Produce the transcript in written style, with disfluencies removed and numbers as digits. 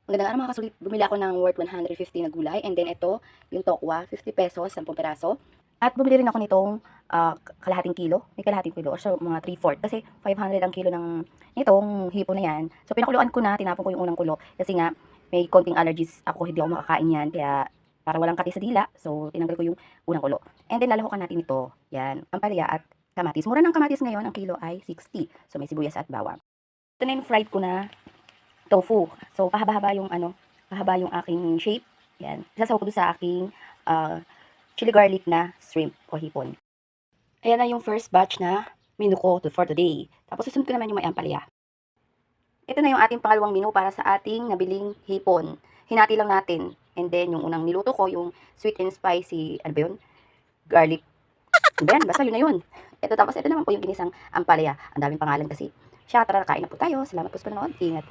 Magandang araw mga kasulit. Bumili ako ng worth 150 na gulay. And then ito, yung tokwa, 50 pesos, 10 peraso. At bumili rin ako nitong kalahating kilo. May kalahating kilo or so mga 3/4. Kasi 500 ang kilo ng nitong hipo na yan. So pinakuluan ko na, tinapon ko yung unang kulo. Kasi nga, may konting allergies ako, hindi ako makakain yan. Kaya para walang kati sa dila, so tinanggal ko yung unang kulo. And then lalahukan natin ito. Yan, ampalaya at kamatis. Mura ng kamatis ngayon, ang kilo ay 60. So may sibuyas at bawang. Ito na yung fried ko na tofu. So, pahaba-haba yung pahaba yung aking shape. Yan. Isasaw ko doon sa aking chili garlic na shrimp o hipon. Ayan na yung first batch na menu ko for today. Tapos susunod ko naman yung may ampalaya. Ito na yung ating pangalawang menu para sa ating nabiling hipon. Hinati lang natin. And then, yung unang niluto ko, yung sweet and spicy, ano ba yun? Garlic. Ano ba yan? Basta yun na yun. Ito, tapos ito naman po yung ginisang ampalaya. Ang daming pangalan kasi. Siya, tara, kain na po tayo. Salamat po sa panonood. Ingat.